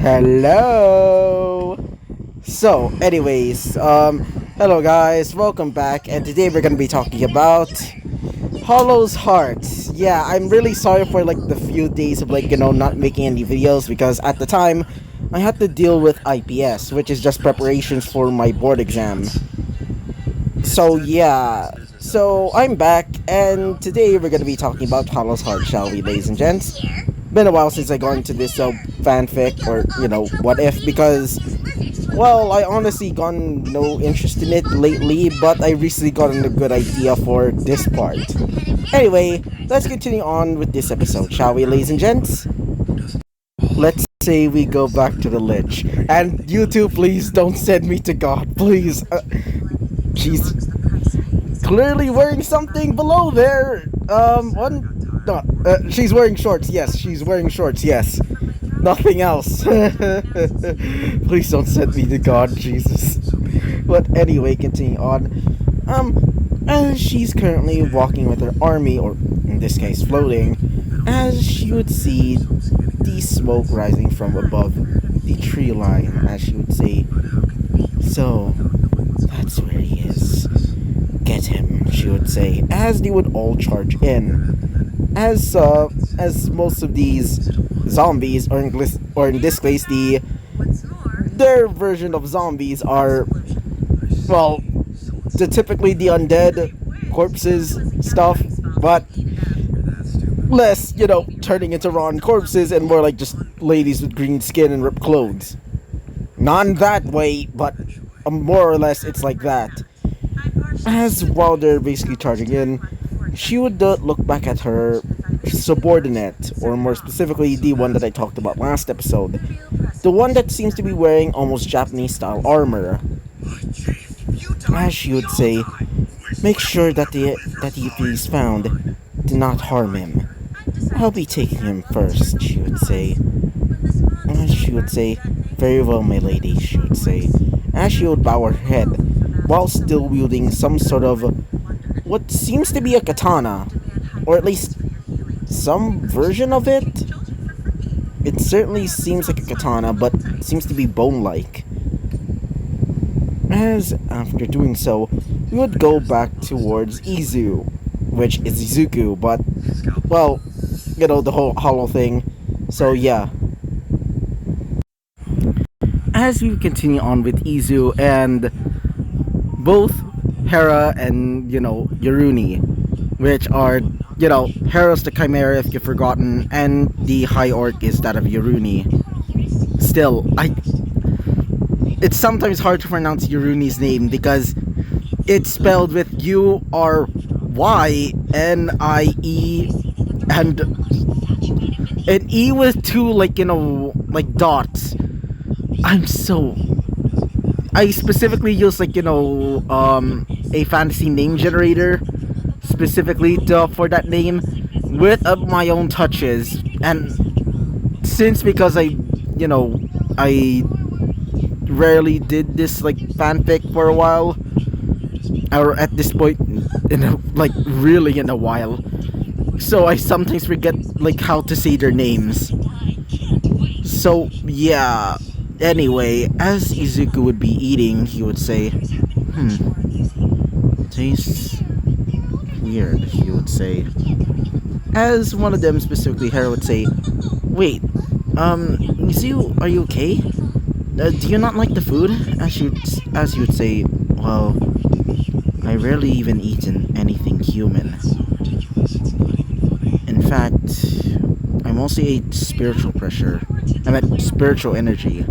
Hello. So, anyways, hello guys, welcome back, and today we're gonna be talking about Hollow's Heart. Yeah, I'm really sorry for like the few days of not making any videos because at the time I had to deal with IPS, which is just preparations for my board exam. So yeah, so I'm back, and today we're gonna be talking about Hollow's Heart, shall we, ladies and gents? Been a while since I got into this fanfic or what if, because well, I honestly gotten no interest in it lately, but I recently gotten a good idea for this part. Anyway, let's continue on with this episode, shall we, ladies and gents? Let's say we go back to the Lich, and you two, please don't send me to God, please. She's clearly wearing something below there. One. No, she's wearing shorts. Yes, she's wearing shorts. Yes. Nothing else. Please don't send me to God, Jesus. But anyway, continue on. As she's currently walking with her army, or in this case, floating, as she would see the smoke rising from above the tree line, as she would say, "So, that's where he is. Get him," she would say, as they would all charge in. As most of these zombies, or in this case, their version of zombies are, well, typically the undead corpses stuff, but less, turning into rotten corpses and more like just ladies with green skin and ripped clothes. Not in that way, but more or less it's like that. As while they're basically charging in, she would look back at her subordinate, or more specifically, the one that I talked about last episode. The one that seems to be wearing almost Japanese-style armor. As she would say, "Make sure that if he's found, do not harm him. I'll be taking him first," she would say. As she would say, "Very well, my lady," she would say, as she would bow her head, while still wielding some sort of what seems to be a katana, or at least some version of it. It certainly seems like a katana, but seems to be bone-like. As after doing so, we would go back towards Izu, which is Izuku, but, well, the whole hollow thing. So yeah. As we continue on with Izu, and both Hera and, Yoruni, which are, Hera's the Chimera if you've forgotten, and the High Orc is that of Yoruni. Still, it's sometimes hard to pronounce Yoruni's name because it's spelled with U-R-Y-N-I-E and E with two, dots. I specifically use, a fantasy name generator specifically for that name with my own touches. And because I rarely did this, fanfic for a while, or at this point, really in a while. So I sometimes forget, how to say their names. So, yeah. Anyway, as Izuku would be eating, he would say, "Tastes weird," he would say. As one of them, specifically Hera, would say, "Wait, Izu, are you okay? Do you not like the food?" As he would say, "Well, I rarely even eaten anything human. In fact, I mostly ate spiritual spiritual energy.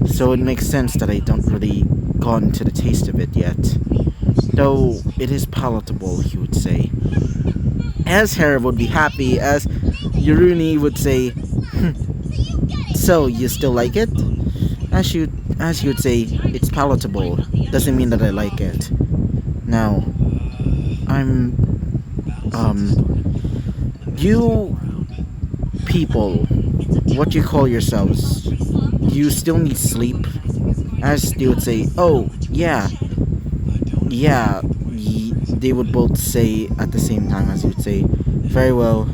So it makes sense that I don't really gotten to the taste of it yet. Though it is palatable," he would say. As Hera would be happy, as Yoruni would say, "So, you still like it?" As he would say, "It's palatable. Doesn't mean that I like it. Now, you people, what you call yourselves, you still need sleep?" As they would say, "Oh, yeah. They would both say at the same time, as he would say, "Very well,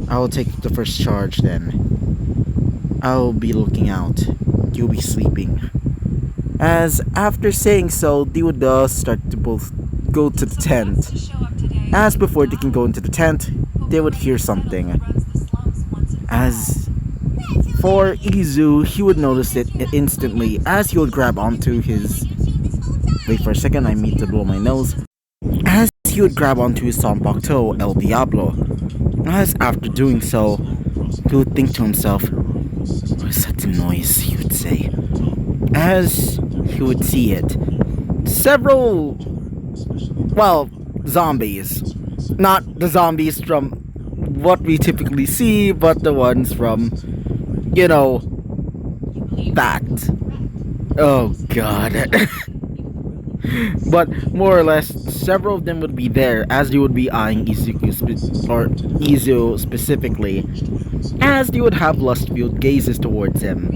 I will take the first charge then." I'll be looking out. You'll be sleeping. As after saying so, they would start to both go to the tent. As before they can go into the tent, they would hear something. As for Izu, he would notice it instantly as he would grab onto his... Wait for a second, I need to blow my nose. As he would grab onto his Sanpokto, El Diablo. As after doing so, he would think to himself, what is that noise, he would say. As he would see it, several, well, zombies. Not the zombies from what we typically see, but the ones from, you know, that. Oh god. But more or less, several of them would be there as they would be eyeing Izu specifically, as they would have lust-filled gazes towards him.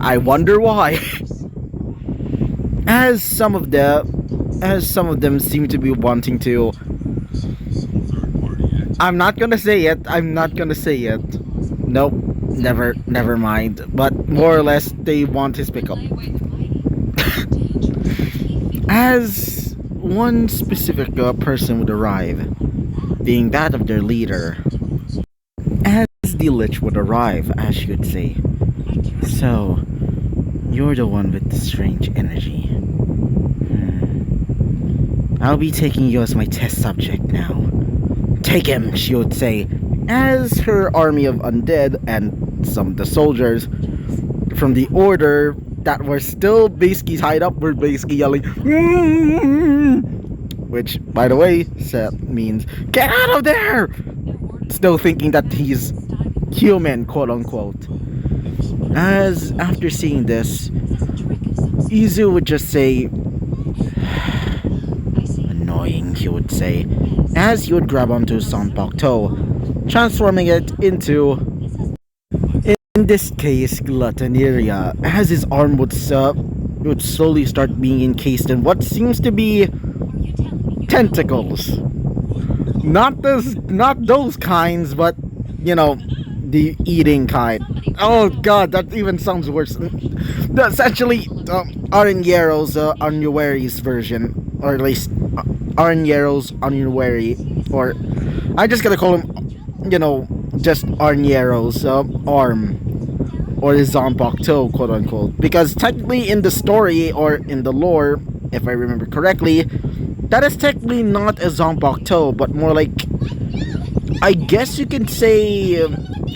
I wonder why. As some of them seem to be wanting to... I'm not gonna say it. Nope, never mind. But more or less, they want his pickup. As one specific person would arrive, being that of their leader. As the Lich would arrive, as you could say. So, you're the one with the strange energy. I'll be taking you as my test subject now. Take him, she would say, as her army of undead and some of the soldiers from the order that were still basically tied up were basically yelling, which, by the way, means, get out of there! Still thinking that he's human, quote unquote. As after seeing this, Izu would just say, annoying, he would say, as he would grab onto Sanpokto, transforming it into, in this case, Glotoneria, as his arm would slowly start being encased in what seems to be tentacles. Not those kinds, but, you know, the eating kind. Oh god, that even sounds worse. That's actually Aranyero's Anuari's version, or at least Aranyero's Anuari, or I'm just gonna call him, you know, just Aranyero's arm, or his Zanpakuto, quote unquote, because technically in the story or in the lore, if I remember correctly, that is technically not a Zanpakuto, but more like, I guess you could say,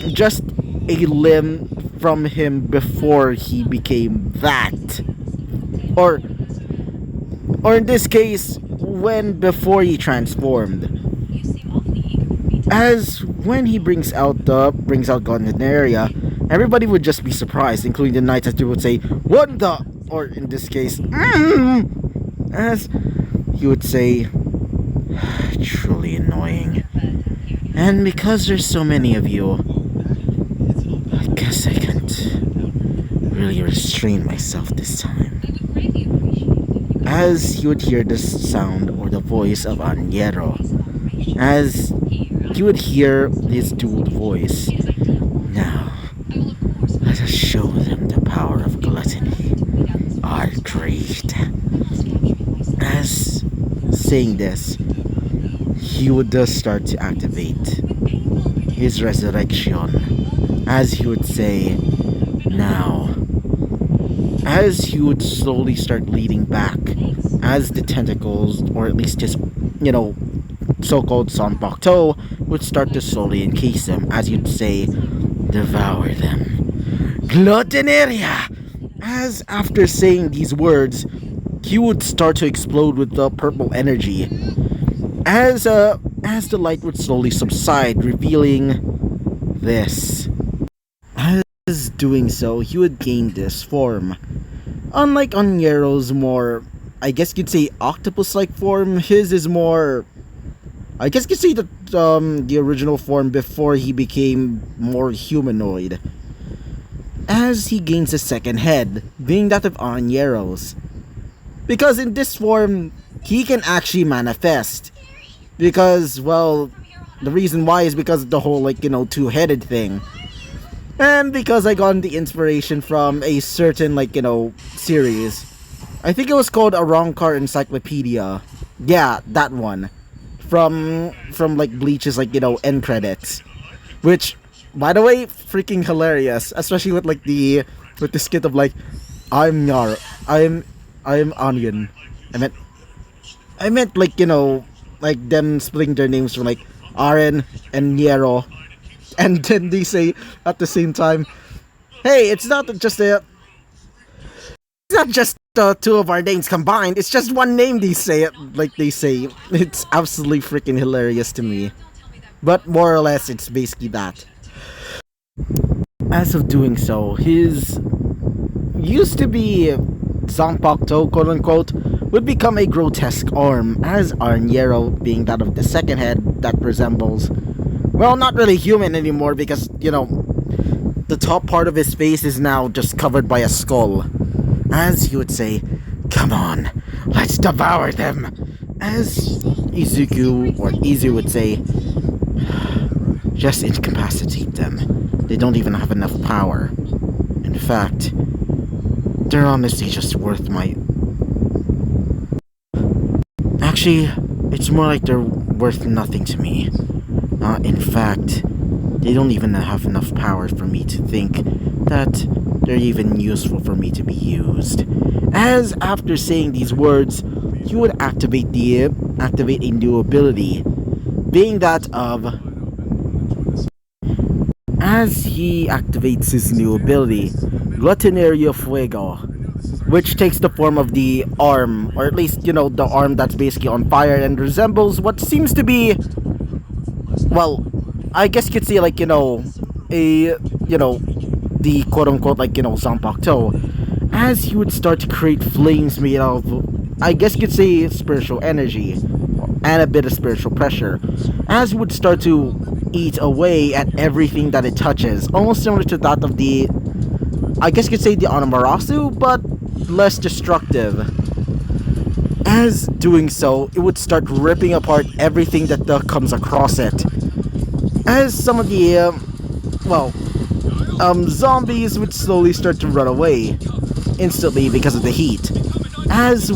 just a limb from him before he became that, or in this case, before he transformed. As when he brings out Glotoneria, everybody would just be surprised, including the knights, as they would say, "What the?" Or in this case, as he would say, "Truly annoying." And because there's so many of you, I guess I can't really restrain myself this time. As you would hear the sound or the voice of Anyero, as you would hear his dual voice. Now, let us show them the power of gluttony, our greed. As saying this, he would just start to activate his resurrection, as he would say, now, as he would slowly start leading back, as the tentacles, or at least his, you know, so-called Sanpokto, would start to slowly encase him, as you'd say, devour them. Glotoneria! As after saying these words, he would start to explode with the purple energy. As the light would slowly subside, revealing this. As doing so, he would gain this form. Unlike Anyero's more, I guess you'd say, octopus-like form, his is more, I guess you could say the original form before he became more humanoid. As he gains a second head, being that of Anyero's. Because in this form, he can actually manifest. Because, well, the reason why is because of the whole, like, you know, two-headed thing. And because I got the inspiration from a certain, like, series. I think it was called A Wrong Car Encyclopedia. Yeah, that one. From like Bleach's, like, end credits. Which, by the way, freaking hilarious. Especially with the skit of like, I'm Yar, I'm Onion. I meant, like, like them splitting their names from like Aren and Niero. And then they say at the same time, hey, it's not just two of our names combined. It's just one name. They say it like they say. It's absolutely freaking hilarious to me. But more or less, it's basically that. As of doing so, his used to be Zanpakuto, quote unquote, would become a grotesque arm, as Arniero being that of the second head that resembles, well, not really human anymore because, the top part of his face is now just covered by a skull. As he would say, come on, let's devour them. As Izu would say, just incapacitate them. They don't even have enough power. In fact, they're honestly just worth my... Actually, it's more like they're worth nothing to me. In fact, they don't even have enough power for me to think that they're even useful for me to be used. As after saying these words, he would activate a new ability, being that of... As he activates his new ability, Glotoneria Fuego, which takes the form of the arm, or at least, the arm that's basically on fire and resembles what seems to be, well, I guess you could say, like, the quote-unquote, like, Zanpakuto, as he would start to create flames made of, I guess you could say, spiritual energy, and a bit of spiritual pressure, as he would start to eat away at everything that it touches, almost similar to that of the, I guess you could say, the Anomarasu, but less destructive. As doing so, it would start ripping apart everything that comes across it. As some of the, zombies would slowly start to run away, instantly because of the heat. As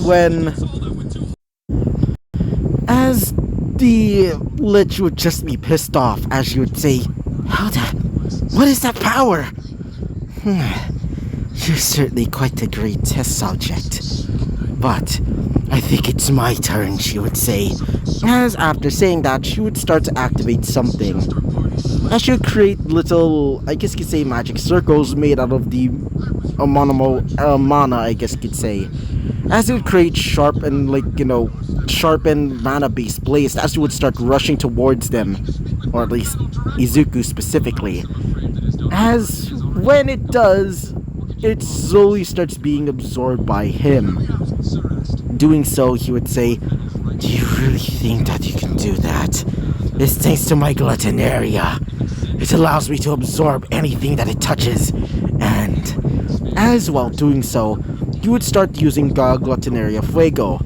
the Lich would just be pissed off, as she would say, what is that power? You're certainly quite a great test subject. But I think it's my turn, she would say. As after saying that, she would start to activate something. As she would create little, I guess you could say, magic circles made out of the mana, I guess you could say. As it would create sharpened mana-based blades, as you would start rushing towards them, or at least Izuku specifically. As when it does, it slowly starts being absorbed by him. Doing so, he would say, do you really think that you can do that? It's thanks to my Glotoneria. It allows me to absorb anything that it touches, and as while doing so, he would start using Glotoneria Fuego,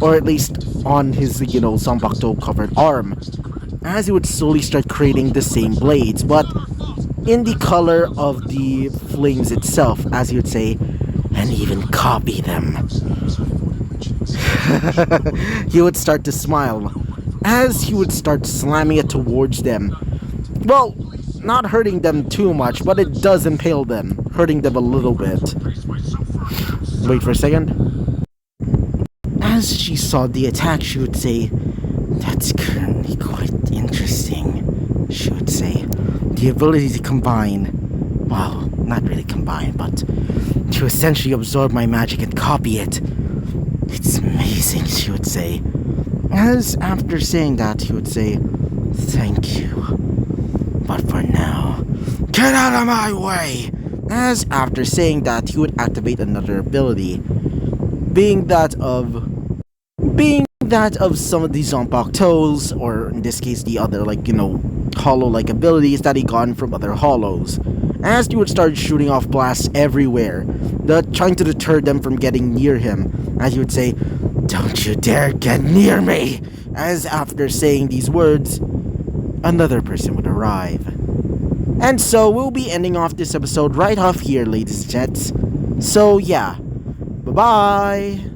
or at least on his, Zanpakuto covered arm, as he would slowly start creating the same blades, but in the color of the flames itself, as he would say, and even copy them. He would start to smile, as he would start slamming it towards them. Well, not hurting them too much, but it does impale them, hurting them a little bit. Wait for a second. As she saw the attack, she would say, that's currently quite interesting, she would say. The ability to combine, well, not really combine, but to essentially absorb my magic and copy it. It's amazing, she would say. As after saying that, he would say, thank you. But for now, get out of my way! As after saying that, he would activate another ability, being that of some of the Zanpakutos, or in this case the other, hollow-like abilities that he gotten from other hollows. As he would start shooting off blasts everywhere, trying to deter them from getting near him, as he would say, don't you dare get near me! As after saying these words, another person would arrive. And so we'll be ending off this episode right off here, ladies and gents. So yeah, bye bye.